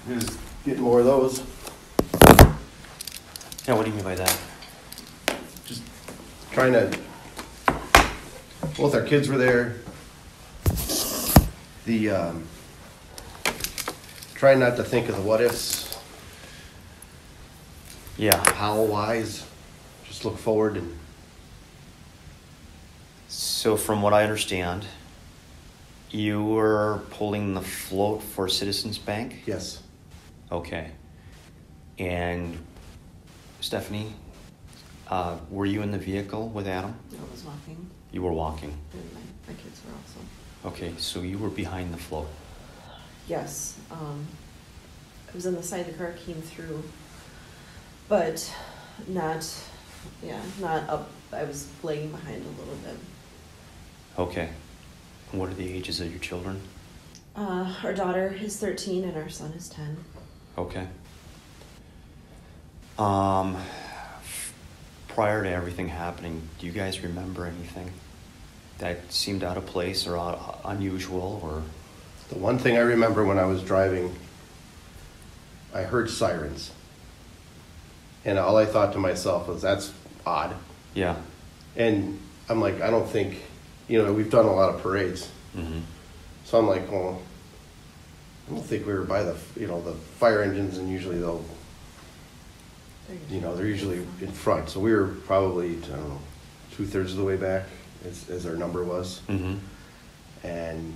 Just getting more of those. Yeah, what do you mean by that? Just trying to. Both our kids were there. Trying not to think of the what ifs. Yeah. How wise. Just look forward and. So from what I understand, you were pulling the float for Citizens Bank? Yes. Okay. And Stephanie, were you in the vehicle with Adam? I was walking. You were walking. And my kids were also. Okay, so you were behind the float. Yes. I was on the side of the car, came through, but not up. I was lagging behind a little bit. Okay. And what are the ages of your children? Our daughter is 13 and our son is 10. Okay. Prior to everything happening, do you guys remember anything that seemed out of place or unusual or? The one thing I remember when I was driving, I heard sirens. And all I thought to myself was, that's odd. Yeah. And I'm like, I don't think, we've done a lot of parades. Mm-hmm. So I'm like, well, I don't think we were by the fire engines, and usually they're usually in front. So we were probably, I don't know, 2/3 of the way back as our number was. Mm-hmm. And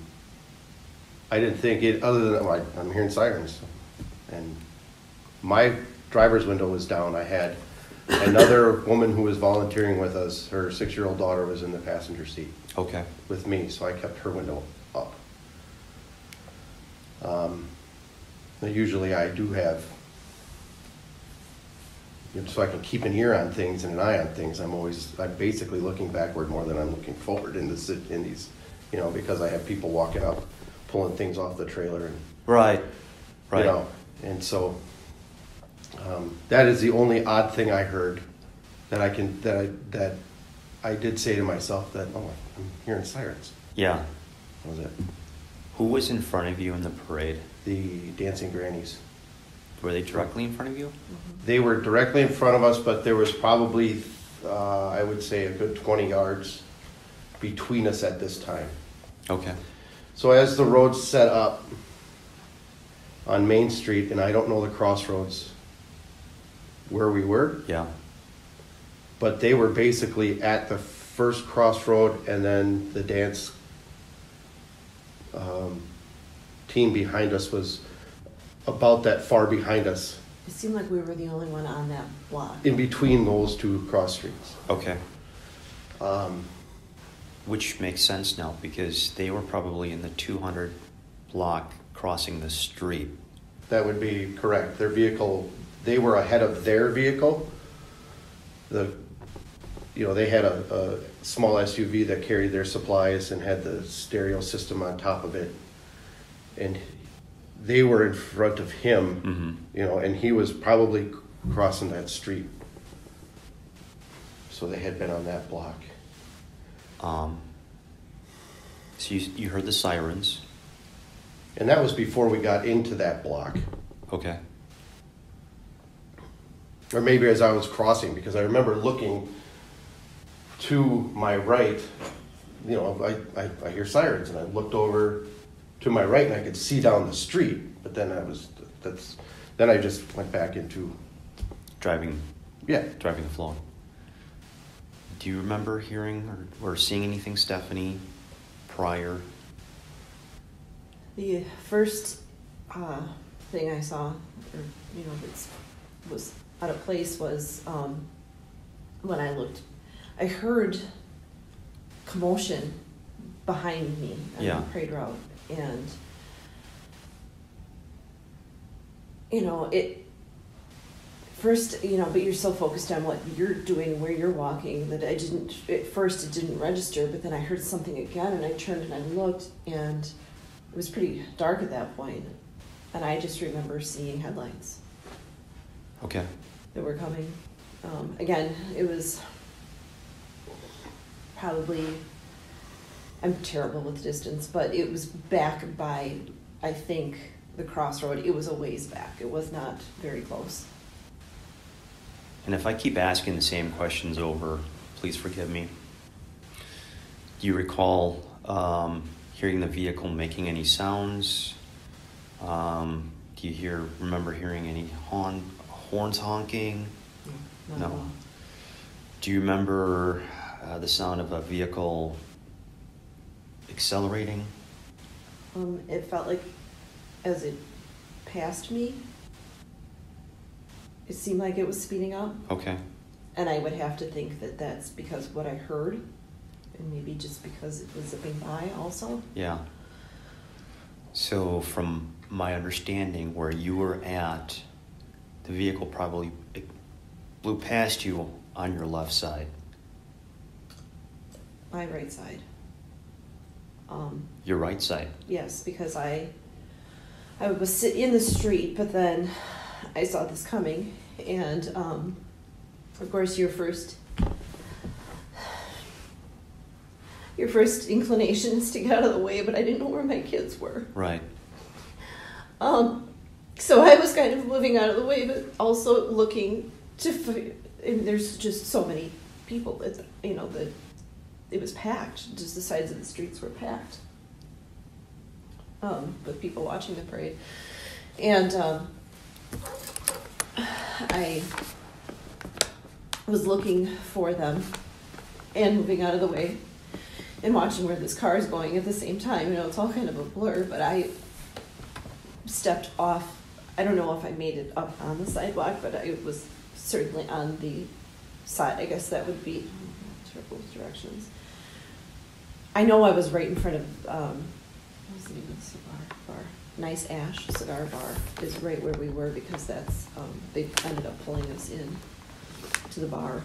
I didn't think it, other than, I'm hearing sirens. And my driver's window was down. I had another woman who was volunteering with us. Her 6-year-old daughter was in the passenger seat. Okay. With me, so I kept her window up. Usually I do have, so I can keep an ear on things and an eye on things. I'm basically looking backward more than I'm looking forward in these, because I have people walking up, pulling things off the trailer and Right. And so that is the only odd thing I heard that I did say to myself that, I'm hearing sirens. Yeah. That was it. Who was in front of you in the parade? The dancing grannies. Were they directly in front of you? Mm-hmm. They were directly in front of us, but there was probably, I would say, a good 20 yards between us at this time. Okay. So as the road's set up on Main Street, and I don't know the crossroads where we were, Yeah. but they were basically at the first crossroad, and then the dance team behind us was about that far behind us, It seemed like we were the only one on that block. in between those two cross streets. Okay. Which makes sense now because they were probably in the 200 block crossing the street. That would be correct. Their vehicle, they were ahead of their vehicle. They had a small SUV that carried their supplies and had the stereo system on top of it. And they were in front of him, Mm-hmm. and he was probably crossing that street. So they had been on that block. So you heard the sirens. And that was before we got into that block. Okay. Or maybe as I was crossing, because I remember looking to my right, I hear sirens, and I looked over to my right and I could see down the street, but then then I just went back into Driving the floor. Do you remember hearing or seeing anything, Stephanie, prior? The first thing I saw, or that was out of place, was when I looked. I heard commotion behind me on the parade route, and it first, but you're so focused on what you're doing, where you're walking, that at first it didn't register, but then I heard something again, and I turned and I looked, and it was pretty dark at that point, and I just remember seeing headlights. Okay. That were coming. Again, it was probably, I'm terrible with distance, but it was back by, I think, the crossroad. It was a ways back. It was not very close. And if I keep asking the same questions over, please forgive me. Do you recall hearing the vehicle making any sounds? Do you remember hearing any horns honking? Not at all. Do you remember the sound of a vehicle accelerating? It felt like as it passed me, it seemed like it was speeding up. Okay. And I would have to think that that's because of what I heard, and maybe just because it was zipping by also. Yeah. So from my understanding, where you were at, the vehicle probably blew past you on your left side. My right side. Your right side. Yes, because I was in the street, but then I saw this coming, and of course your first inclination is to get out of the way, but I didn't know where my kids were. Right. So I was kind of moving out of the way, but also looking and there's just so many people that, that it was packed. Just the sides of the streets were packed with people watching the parade. And I was looking for them and moving out of the way and watching where this car is going at the same time. It's all kind of a blur, but I stepped off. I don't know if I made it up on the sidewalk, but I was certainly on the side. I guess that would be both directions. I know I was right in front of, what was the name of the cigar bar? Nice Ash Cigar Bar is right where we were, because that's, they ended up pulling us in to the bar.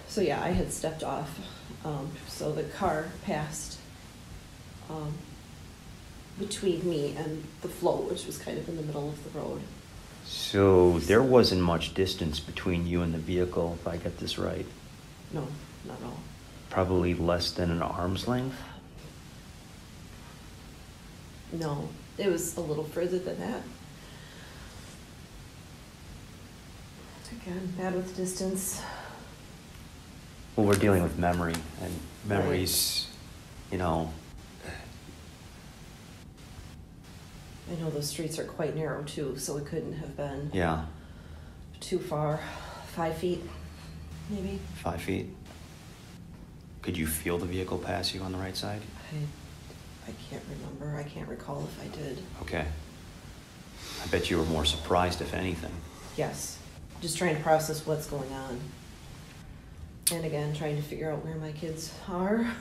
So yeah, I had stepped off. So the car passed between me and the float, which was kind of in the middle of the road. So there wasn't much distance between you and the vehicle, if I get this right. No, not at all. Probably less than an arm's length? No, it was a little further than that. Again, bad with distance. Well, we're dealing with memory, and memories, I know those streets are quite narrow too, so it couldn't have been too far. 5 feet, maybe. 5 feet? Could you feel the vehicle pass you on the right side? I can't remember. I can't recall if I did. Okay. I bet you were more surprised, if anything. Yes. Just trying to process what's going on. And again, trying to figure out where my kids are.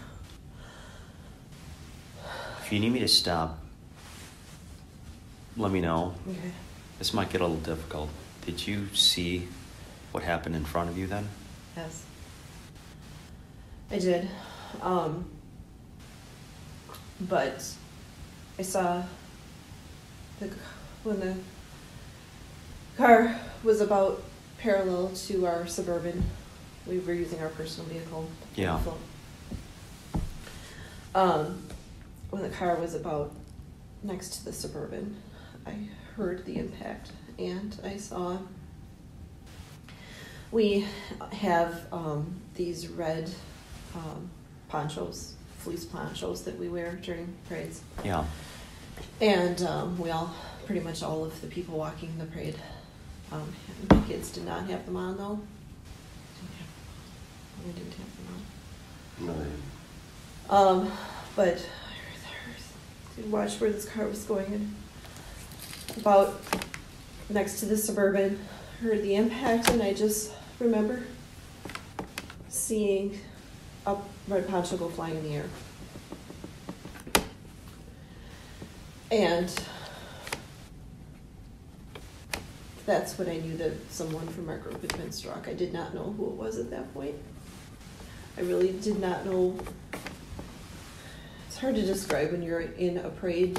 If you need me to stop, let me know. Okay. This might get a little difficult. Did you see what happened in front of you then? Yes. I did. But I saw when the car was about parallel to our Suburban. We were using our personal vehicle. Yeah. When the car was about next to the Suburban, I heard the impact, and I saw. We have these red ponchos, fleece ponchos that we wear during parades. Yeah. And pretty much all of the people walking the parade, my kids did not have them on though. We didn't have them on. No. But I watched where this car was going, and about next to the Suburban, heard the impact, and I just remember seeing a red poncho go flying in the air. And that's when I knew that someone from our group had been struck. I did not know who it was at that point. I really did not know. It's hard to describe when you're in a parade.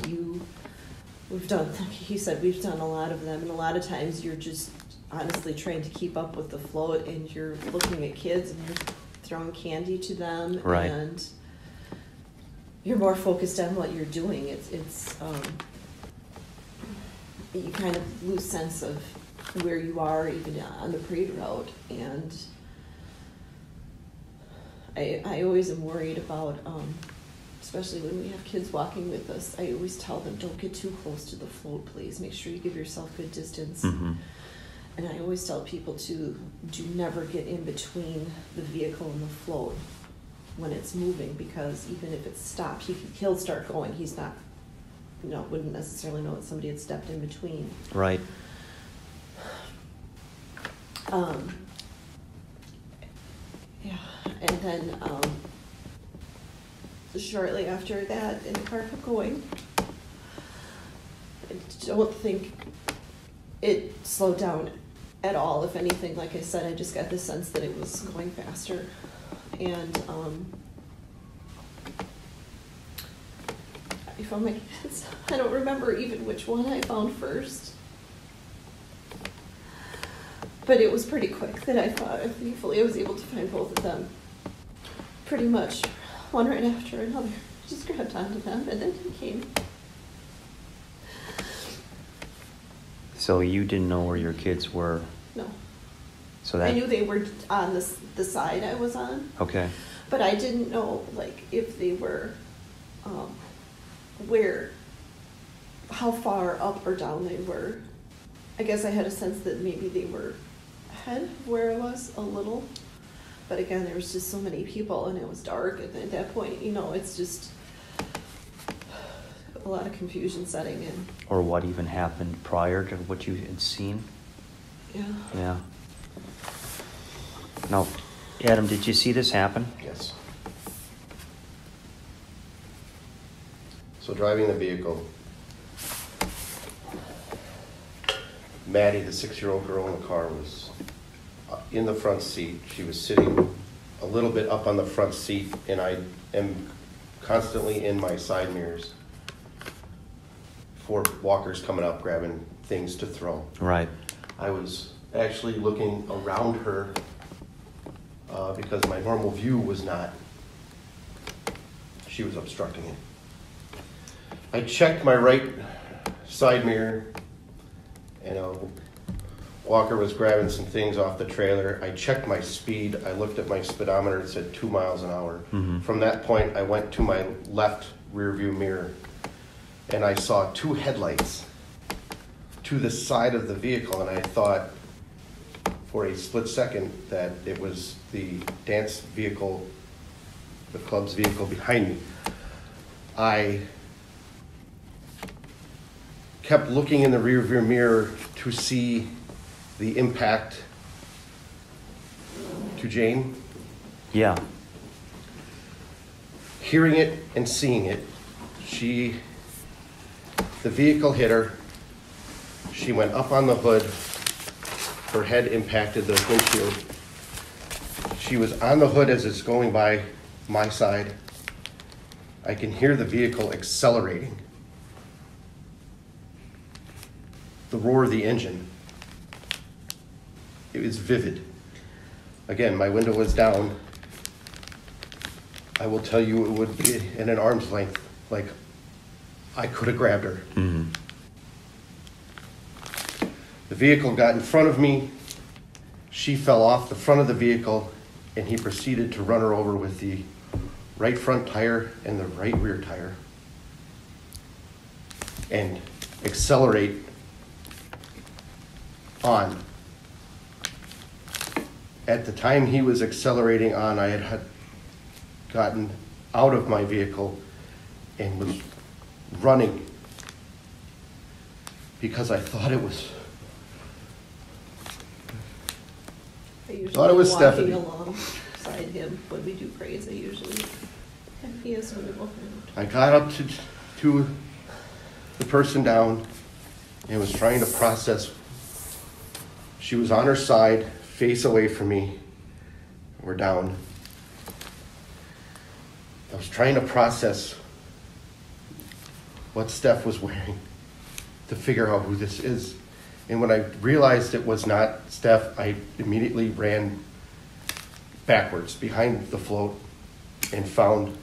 We've done, like he said, we've done a lot of them, and a lot of times you're just honestly trying to keep up with the flow, and you're looking at kids and you're throwing candy to them. Right. And you're more focused on what you're doing. It's you kind of lose sense of where you are even on the parade route. And I always am worried about, especially when we have kids walking with us, I always tell them, don't get too close to the float, please. Make sure you give yourself good distance. Mm-hmm. And I always tell people to do never get in between the vehicle and the float when it's moving, because even if it's stopped, he'll start going. He's not, wouldn't necessarily know that somebody had stepped in between. Right. Yeah, and then shortly after that, and the car kept going. I don't think it slowed down at all. If anything, like I said, I just got the sense that it was going faster. And I found my kids. I don't remember even which one I found first. But it was pretty quick that I found. Thankfully, I was able to find both of them pretty much one right after another. Just grabbed onto them, and then he came. So you didn't know where your kids were? No. So that... I knew they were on the side I was on. Okay. But I didn't know, like, if they were, how far up or down they were. I guess I had a sense that maybe they were ahead of where I was a little. But again, there was just so many people and it was dark. And at that point, it's just a lot of confusion setting in. Or what even happened prior to what you had seen? Yeah. Yeah. Now, Adam, did you see this happen? Yes. So driving the vehicle, Maddie, the 6-year-old girl in the car, was in the front seat. She was sitting a little bit up on the front seat, and I am constantly in my side mirrors for walkers coming up, grabbing things to throw. Right. I was actually looking around her because my normal view was not, she was obstructing it. I checked my right side mirror, and a walker was grabbing some things off the trailer. I checked my speed. I looked at my speedometer. It said 2 miles an hour. Mm-hmm. From that point, I went to my left rear view mirror, and I saw 2 headlights to the side of the vehicle, and I thought for a split second that it was the dance vehicle, the club's vehicle behind me. I kept looking in the rear view mirror to see the impact to Jane. Yeah. Hearing it and seeing it, the vehicle hit her. She went up on the hood. Her head impacted the windshield. She was on the hood as it's going by my side. I can hear the vehicle accelerating. The roar of the engine. It was vivid. Again, my window was down. I will tell you, it would be in an arm's length. Like, I could have grabbed her. Mm-hmm. The vehicle got in front of me. She fell off the front of the vehicle, and he proceeded to run her over with the right front tire and the right rear tire and accelerate on. At the time he was accelerating on, I had gotten out of my vehicle and was running because I thought it was walking Stephanie. alongside him when we do parades. I usually he is wonderful. I got up to the person down and was trying to process. She was on her side, face away from me. We're down. I was trying to process what Steph was wearing to figure out who this is. And when I realized it was not Steph, I immediately ran backwards behind the float and found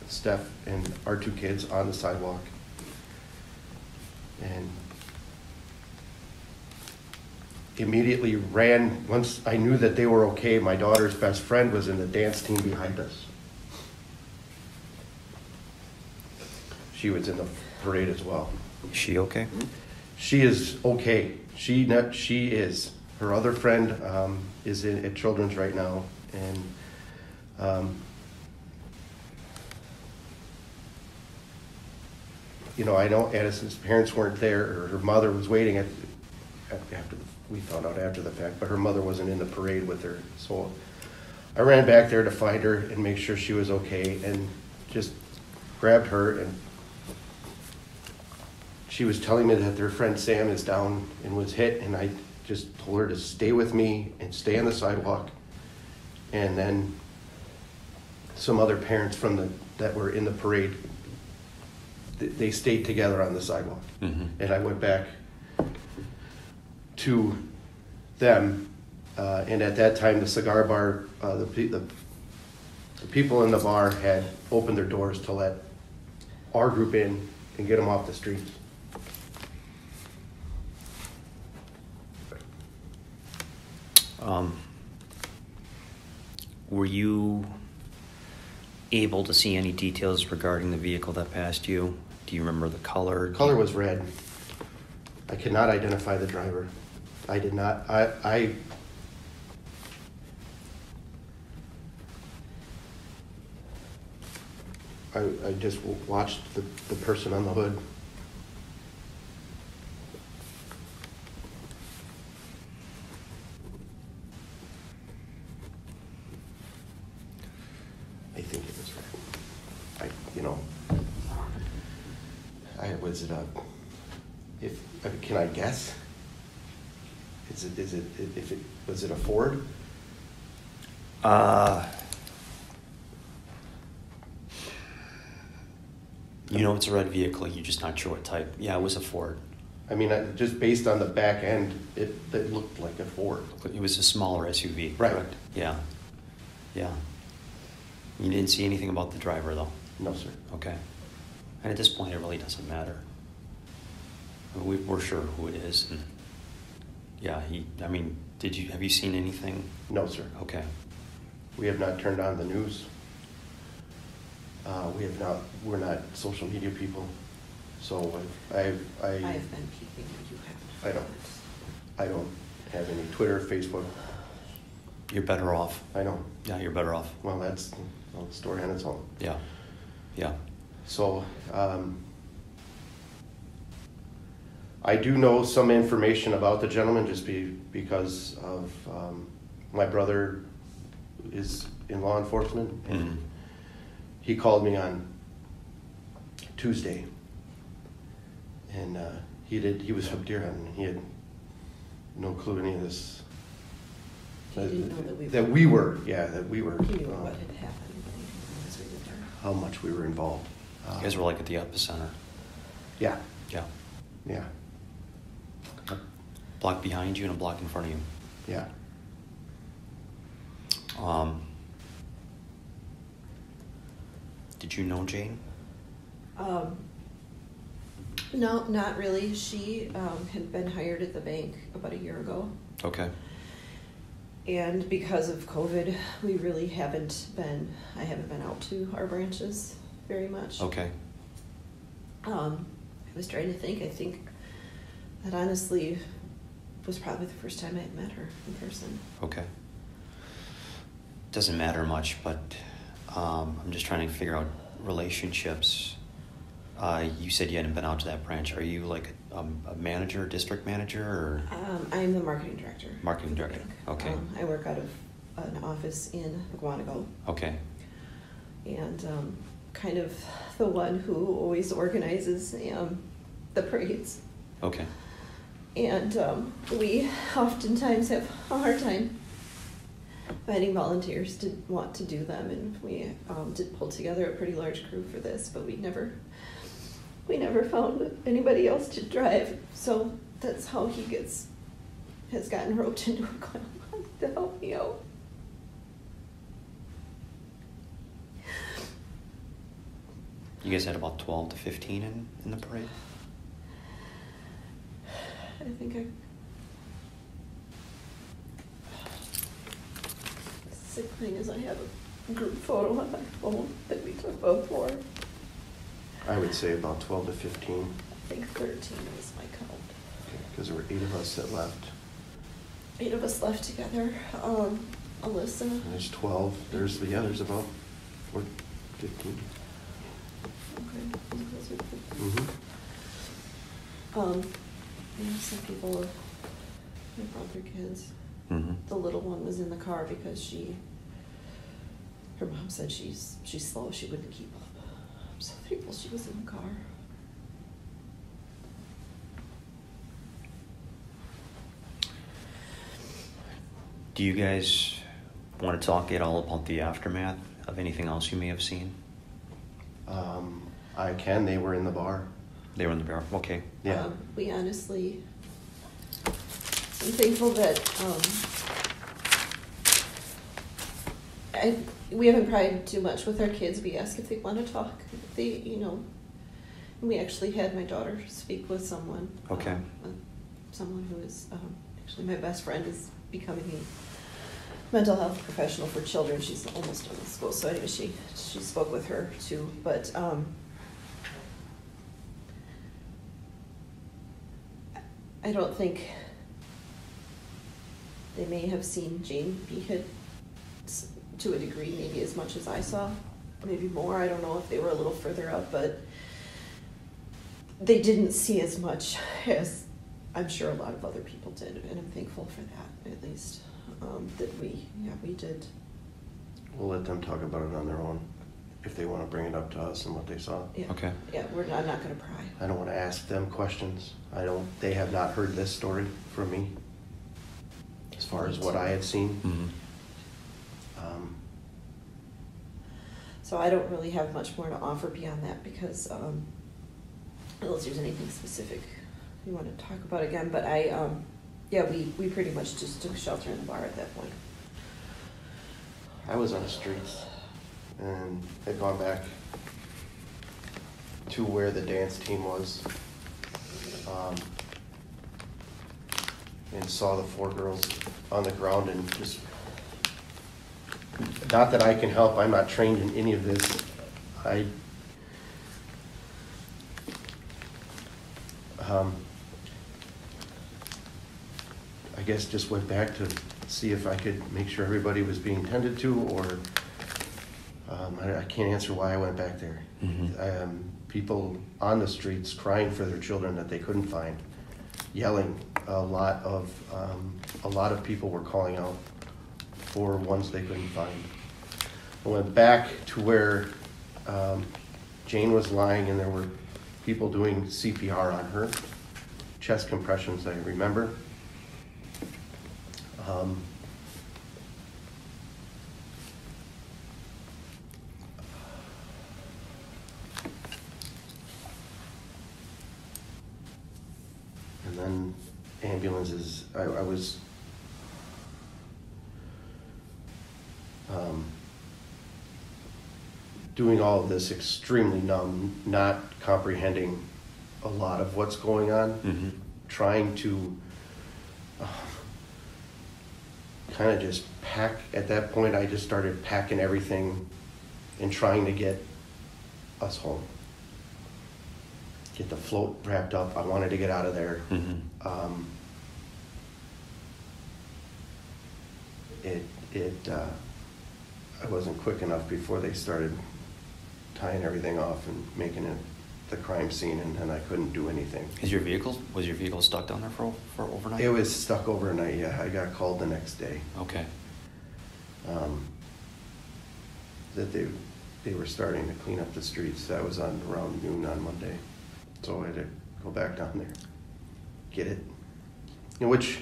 Steph and our two kids on the sidewalk. And immediately ran, once I knew that they were okay, my daughter's best friend was in the dance team behind us. She was in the parade as well. Is she okay? She is okay. She is. Her other friend is at Children's right now, and you know, I know Addison's parents weren't there, or her mother was waiting after we found out after the fact, but her mother wasn't in the parade with her. So I ran back there to find her and make sure she was okay, and just grabbed her, and she was telling me that their friend Sam is down and was hit, and I just told her to stay with me and stay on the sidewalk. And then some other parents that were in the parade, they stayed together on the sidewalk. Mm-hmm. And I went back to them, and at that time the cigar bar, the people in the bar had opened their doors to let our group in and get them off the streets. Were you able to see any details regarding the vehicle that passed you? Do you remember the color? The color was red. I could not identify the driver. I did not. I just watched the person on the hood. I think it was red. Was it a? Can I guess? Was it a Ford? You know it's a red vehicle, you're just not sure what type. Yeah, it was a Ford. I mean, just based on the back end, it looked like a Ford. It was a smaller SUV, Right. correct? Yeah. Yeah. You didn't see anything about the driver, though? No, sir. Okay. And at this point, it really doesn't matter. We're sure who it is. And yeah, have you seen anything? No, sir. Okay. We have not turned on the news. We're not social media people. So I've been peeping, but you haven't. I don't have any Twitter, Facebook. You're better off. I know. Yeah, you're better off. Well, that's the story on its own. Yeah. Yeah. So, I do know some information about the gentleman just because of my brother is in law enforcement, and Mm-hmm. he called me on Tuesday, and he was up deer hunting. He had no clue any of this. He didn't know that we That we were. He knew what had happened as we were there. how much we were involved. You guys were like at the epicenter. Yeah, Yeah. yeah, A block behind you and a block in front of you. yeah. Did you know Jane? No, not really. She had been hired at the bank about a year ago. Okay. And because of COVID, we really I haven't been out to our branches very much. Okay. I was trying to think. I think that honestly was probably the first time I had met her in person. Okay. Doesn't matter much, but I'm just trying to figure out relationships. You said you hadn't been out to that branch. Are you like a manager, district manager, or? I'm the marketing director. Marketing director. Okay. I work out of an office in McWanago. Okay. And kind of the one who always organizes the parades. Okay. And we oftentimes have a hard time finding volunteers to want to do them, and we did pull together a pretty large crew for this, but we never found anybody else to drive. So that's how he has gotten roped into it, going to help me out. You guys had about 12 to 15 in the parade? I think I... The sick thing is I have a group photo on my phone that we took both for. I would say about 12 to 15. I think 13 was my count. Because there were 8 of us that left. 8 of us left together. Alyssa. And there's 12. There's about 15. Okay. Those are 15. Mm-hmm. Some people have brought their kids. Mm-hmm. The little one was in the car because her mom said she's slow, she wouldn't keep up. I'm so thankful she was in the car. Do you guys want to talk at all about the aftermath of anything else you may have seen? I can. They were in the bar. They were in the bar. Okay. Yeah. We honestly, I'm thankful that we haven't cried too much with our kids. We ask if they want to talk. If they, we actually had my daughter speak with someone. Okay. Someone who is actually my best friend is becoming a mental health professional for children. She's almost done with school, so anyway, she spoke with her too. But I don't think they may have seen Jane be hit to a degree, maybe as much as I saw, maybe more. I don't know if they were a little further up, but they didn't see as much as I'm sure a lot of other people did, and I'm thankful for that, at least, that we did. We'll let them talk about it on their own if they want to bring it up to us and what they saw. Yeah. Okay. Yeah, I'm not going to pry. I don't want to ask them questions. They have not heard this story from me as far as what I had seen. Mm-hmm. So I don't really have much more to offer beyond that because unless there's anything specific you want to talk about again, but we pretty much just took shelter in the bar at that point. I was on the streets and had gone back to where the dance team was and saw the 4 girls on the ground and just, not that I can help, I'm not trained in any of this. I guess just went back to see if I could make sure everybody was being tended to, or I can't answer why I went back there. Mm-hmm. People on the streets crying for their children that they couldn't find, yelling. A lot of people were calling out for ones they couldn't find. I went back to where Jane was lying, and there were people doing CPR on her, chest compressions, I remember. And then ambulances, I was doing all of this extremely numb, not comprehending a lot of what's going on, Mm-hmm. trying to kind of just pack. At that point, I just started packing everything and trying to get us home. Get the float wrapped up. I wanted to get out of there. Mm-hmm. I wasn't quick enough before they started tying everything off and making it the crime scene, and then I couldn't do anything. Was your vehicle stuck down there for overnight? It was stuck overnight, yeah. I got called the next day. Okay. That they were starting to clean up the streets. That was on around noon on Monday. So I had to go back down there, get it. In which,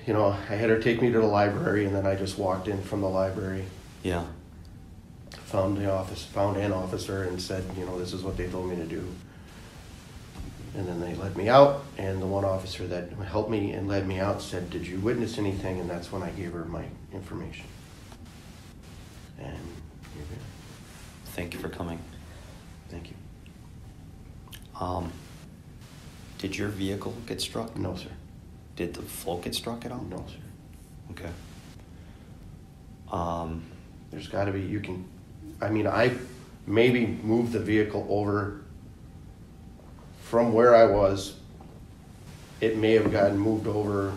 I had her take me to the library, and then I just walked in from the library. Yeah. Found an officer and said, this is what they told me to do. And then they let me out, and the one officer that helped me and led me out said, "Did you witness anything?" And that's when I gave her my information. And Thank you for coming. Thank you. Did your vehicle get struck? No, sir. Did the float get struck at all? No, sir. Okay. There's got to be, I maybe moved the vehicle over from where I was. It may have gotten moved over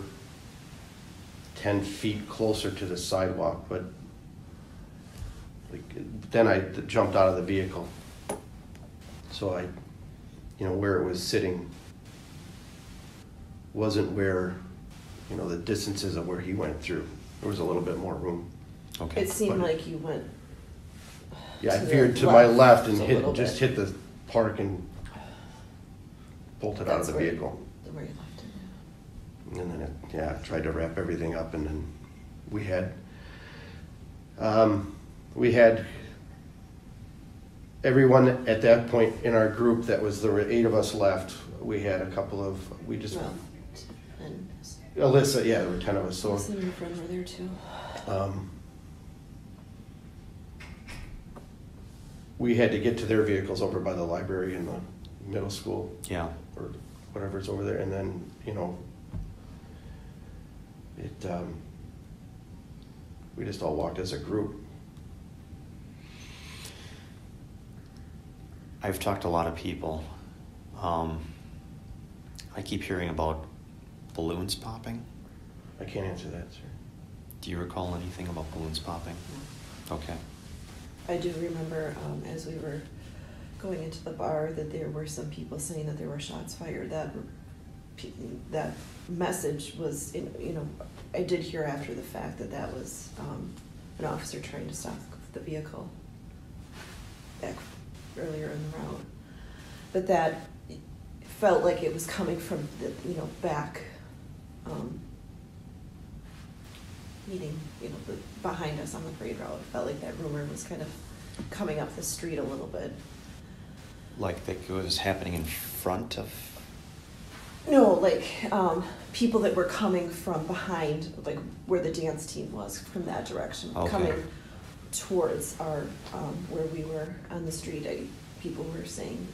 10 feet closer to the sidewalk, but then I jumped out of the vehicle. So where it was sitting wasn't where, the distances of where he went through. There was a little bit more room. Okay. It seemed like you went. Yeah, I to veered the to my left just and a little hit bit. the park and bolted out of the That's where you- vehicle. Where you left it. And then I tried to wrap everything up, and then we had everyone at that point in our group. There were 8 of us left. We had a couple of Well, and Alyssa. Yeah, there were 10 of us. So Alyssa and your friend were there too. we had to get to their vehicles over by the library and the middle school. Yeah. Or whatever's over there, and then we just all walked as a group. I've talked to a lot of people. I keep hearing about balloons popping. I can't answer that, sir. Do you recall anything about balloons popping? Okay. I do remember as we were going into the bar that there were some people saying that there were shots fired. That message was, I did hear after the fact that was an officer trying to stop the vehicle back earlier in the route. But that felt like it was coming from the back meeting behind us on the parade route. It felt like that rumor was kind of coming up the street a little bit. Like it was happening in front of? No, like people that were coming from behind, like where the dance team was, from that direction, Okay. coming towards our where we were on the street. People were saying,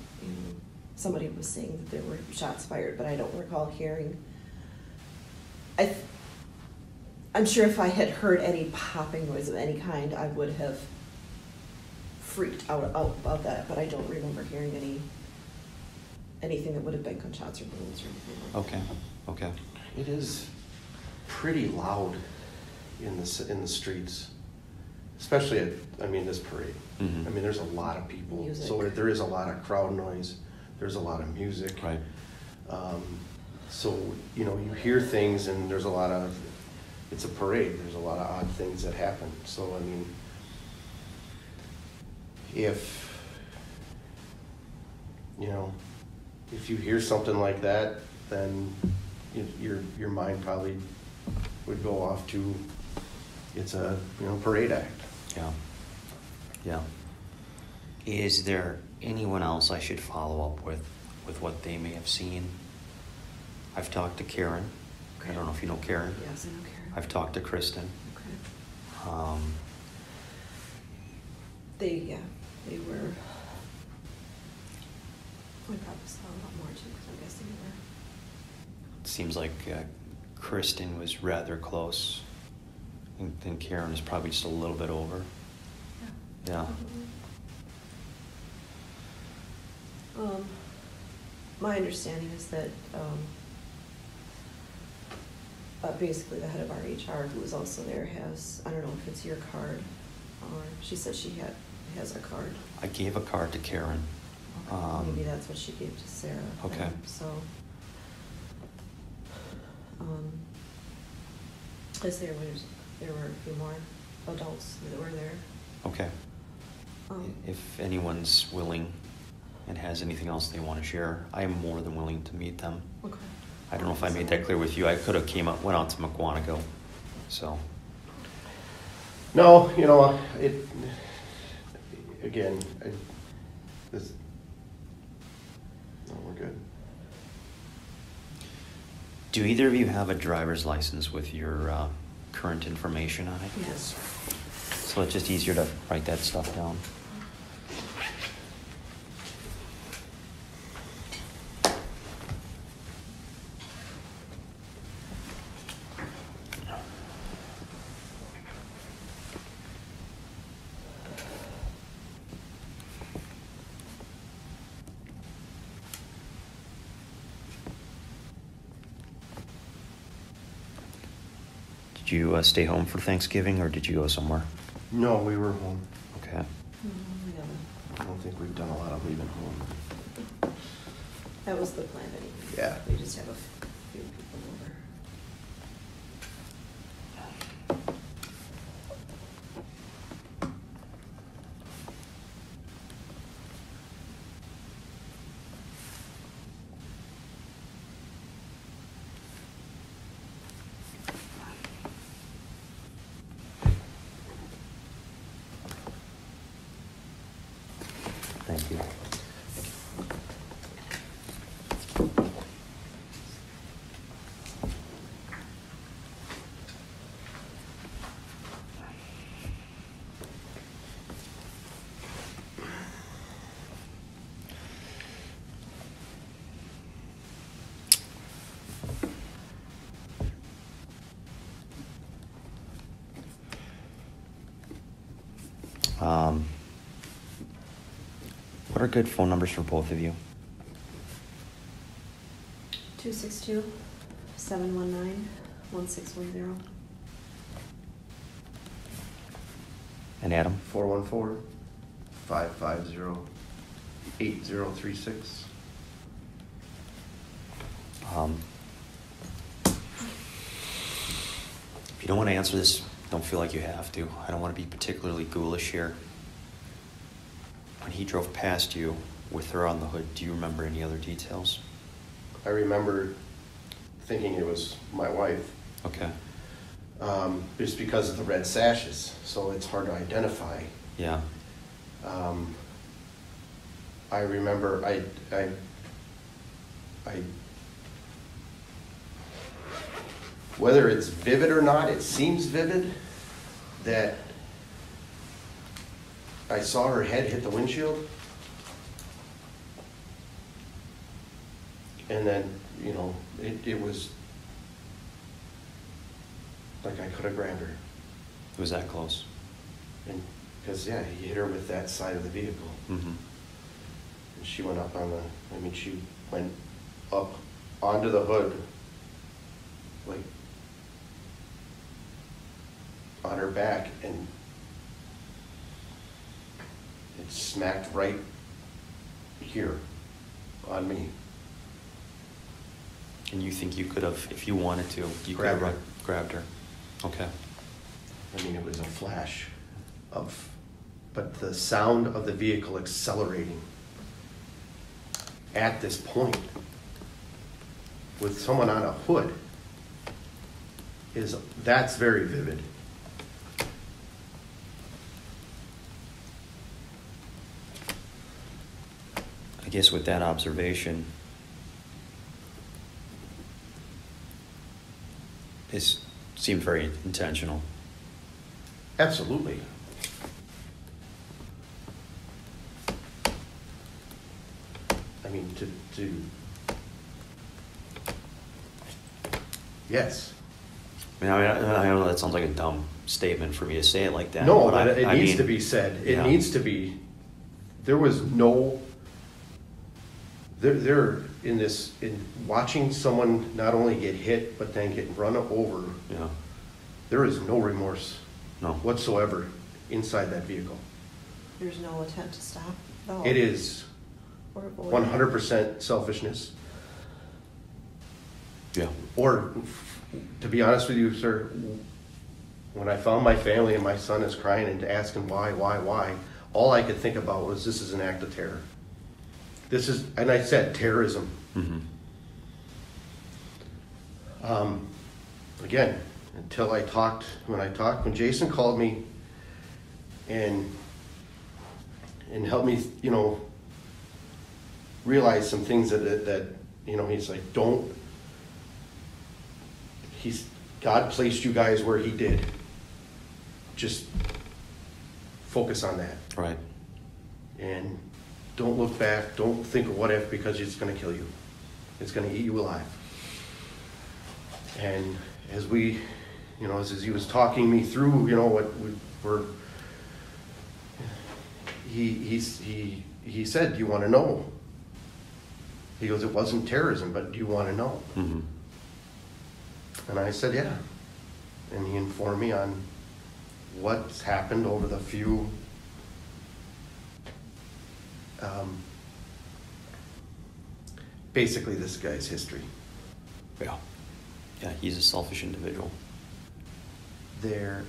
somebody was saying that there were shots fired, but I don't recall hearing. I'm sure if I had heard any popping noise of any kind, I would have freaked out about that, but I don't remember hearing anything that would have been gunshots or balloons or anything like that. Okay. It is pretty loud in the streets, especially at this parade. Mhm. There's a lot of people, Music. so there is a lot of crowd noise. There's a lot of music. Right. So you hear things, and there's a lot of. It's a parade. There's a lot of odd things that happen. So if you hear something like that, then your mind probably would go off to it's a parade act. Yeah. Is there anyone else I should follow up with what they may have seen? I've talked to Karen. I don't know if you know Karen. Yes, I know Karen. I've talked to Kristen. Okay. They were. We probably saw a lot more too, because I'm guessing they were. It seems like Kristen was rather close, and Karen is probably just a little bit over. Yeah. My understanding is that basically the head of our HR, who was also there, has, I don't know if it's your card, or she said she has a card. I gave a card to Karen. Okay, maybe that's what she gave to Sarah. Okay. then. So, as there were a few more adults that were there. Okay. If anyone's willing and has anything else they want to share, I am more than willing to meet them. Okay. I don't know if I made that clear with you. I could have went out to McWanago, so. No, we're good. Do either of you have a driver's license with your current information on it? Yes. So it's just easier to write that stuff down. you stay home for Thanksgiving, or did you go somewhere? No, we were home. Okay. I don't think we've done a lot of leaving home. That was the plan anyway. Yeah. We just have a few people over. Thank you. What are good phone numbers for both of you? 262-719-1610. And Adam? 414-550-8036. If you don't want to answer this, don't feel like you have to. I don't want to be particularly ghoulish here. When he drove past you with her on the hood, do you remember any other details? I remember thinking it was my wife, Okay. just because of the red sashes, so it's hard to identify. Yeah. I remember whether it's vivid or not, it seems vivid that I saw her head hit the windshield. And then, you know, it was like I could have grabbed her. It was that close. And because, yeah, he hit her with that side of the vehicle. Mm-hmm. And she went up she went up onto the hood, like on her back, and it smacked right here on me. And you think you could have, if you wanted to, you could have grabbed her? Okay. I mean, it was a flash but the sound of the vehicle accelerating at this point with someone on a hood that's very vivid. I guess with that observation, this seemed very intentional. Absolutely. I mean, yes. I know that sounds like a dumb statement for me to say it like that. No, but but it needs to be said. It needs to be. There was no. There in watching someone not only get hit but then get run over. Yeah. There is no remorse. No. Whatsoever inside that vehicle. There's no attempt to stop at all. It is Or avoid. 100% selfishness. Yeah. Or, to be honest with you, sir, when I found my family and my son is crying and asking why, all I could think about was this is an act of terror. This is, and I said terrorism. Mm-hmm. Again, when Jason called me and helped me, realize some things that he's like, God placed you guys where he did. Just focus on that. Right. And don't look back. Don't think of what if, because it's going to kill you. It's going to eat you alive. And as he was talking me through, what he said, do you want to know? He goes, it wasn't terrorism, but do you want to know? Mm-hmm. And I said, yeah. and he informed me on what's happened over the few basically this guy's history. Yeah. Yeah, he's a selfish individual. There,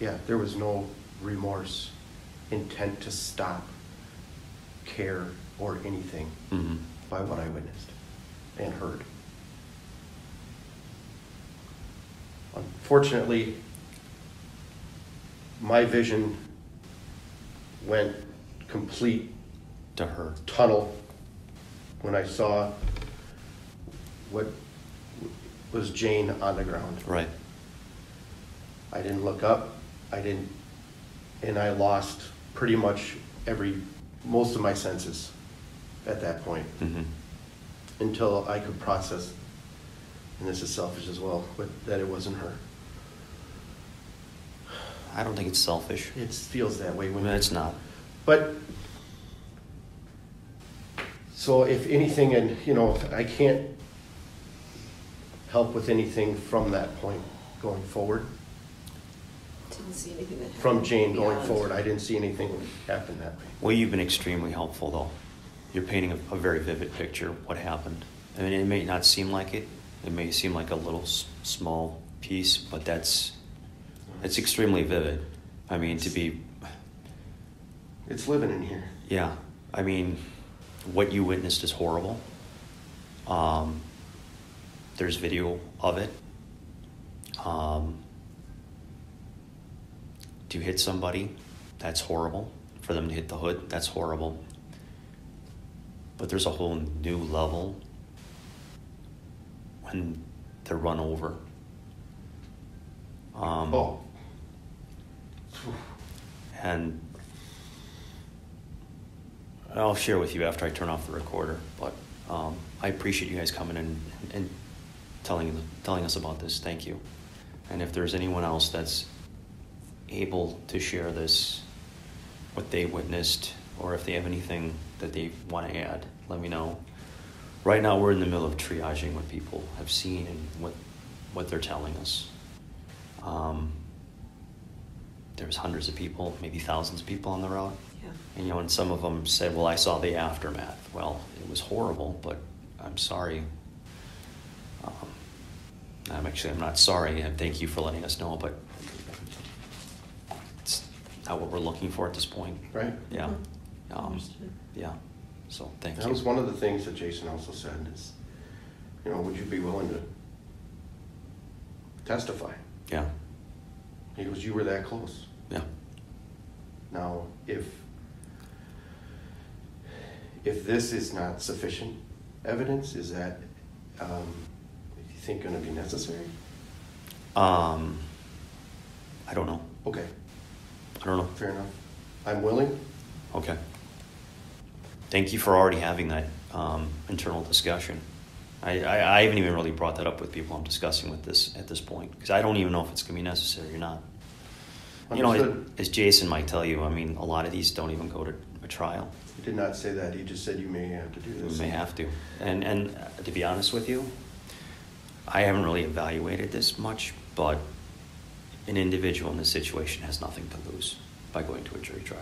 yeah, there was no remorse, intent to stop, care, or anything Mm-hmm. by what I witnessed and heard. Unfortunately, my vision went complete To her. tunnel when I saw what was Jane on the ground. Right. I didn't look up, and I lost pretty much most of my senses at that point Mm-hmm. until I could process, and this is selfish as well, but that it wasn't her. I don't think it's selfish. It feels that way when It's not. But, so if anything, and I can't help with anything from that point going forward. Didn't see anything that From happened Jane going beyond. forward, I didn't see anything happen that way. Well, you've been extremely helpful, though. You're painting a very vivid picture of what happened. I mean, it may not seem like it. It may seem like a little small piece, but it's extremely vivid. I mean, to be... It's living in here. Yeah. I mean, what you witnessed is horrible. There's video of it. To hit somebody, that's horrible. For them to hit the hood, that's horrible. But there's a whole new level when they're run over. Oh. And I'll share with you after I turn off the recorder, but I appreciate you guys coming in and telling us about this. Thank you. And if there's anyone else that's able to share this, what they witnessed, or if they have anything that they want to add, let me know. Right now we're in the middle of triaging what people have seen and what they're telling us. There's hundreds of people, maybe thousands of people on the route. Yeah. And some of them said, well, I saw the aftermath. Well, it was horrible, but I'm sorry. I'm not sorry, and thank you for letting us know, but it's not what we're looking for at this point. Right. Yeah. Understood. Yeah. So thank That you. was one of the things that Jason also said is, would you be willing to testify? Yeah. He goes, you were that close. Yeah. Now, if this is not sufficient evidence, is that, you think, going to be necessary? I don't know. Okay, I don't know. fair enough. I'm willing. Okay. Thank you for already having that internal discussion. I haven't even really brought that up with people I'm discussing with this at this point, because I don't even know if it's going to be necessary or not. Understood. As Jason might tell you, I mean, a lot of these don't even go to a trial. He did not say that. He just said you may have to do We this. may have to. And to be honest with you, I haven't really evaluated this much, but an individual in this situation has nothing to lose by going to a jury trial.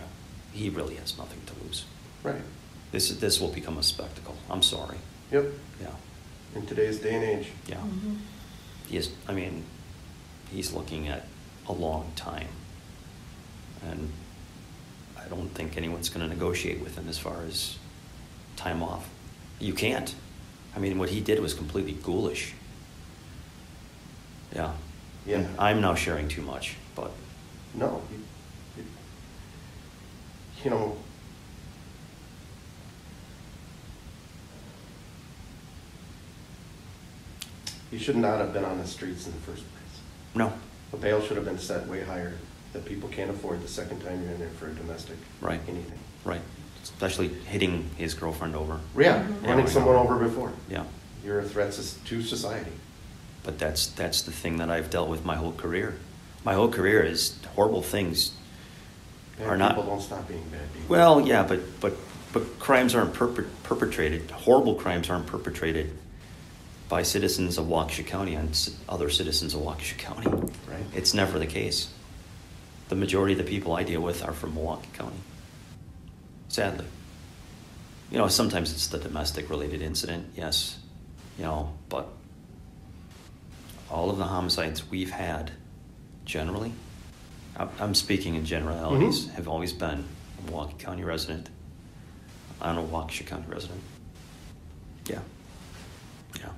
He really has nothing to lose. Right. This will become a spectacle. I'm sorry. Yep. Yeah. In today's day and age. Yeah. Mm-hmm. He's looking at a long time. And I don't think anyone's going to negotiate with him as far as time off. You can't. I mean, what he did was completely ghoulish. Yeah. Yeah. And I'm now sharing too much, but No. You know, you should not have been on the streets in the first place. no. The bail should have been set way higher, that people can't afford the second time you're in there for a domestic. Right. Anything. Right. Especially hitting his girlfriend over. Yeah, Mhm. running Yeah, someone I know. over before. Yeah. You're a threat to society. But that's the thing that I've dealt with my whole career. My whole career is horrible things Bad are not. people don't stop being bad people. Well, yeah, but But crimes aren't perpetrated, horrible crimes aren't perpetrated by citizens of Waukesha County on other citizens of Waukesha County. Right. It's never the case. The majority of the people I deal with are from Milwaukee County. Sadly. You know, sometimes it's the domestic related incident, yes. You know, but all of the homicides we've had, generally, I'm speaking in generalities, have always been a Milwaukee County resident. I'm a Waukesha County resident. Yeah. Yeah.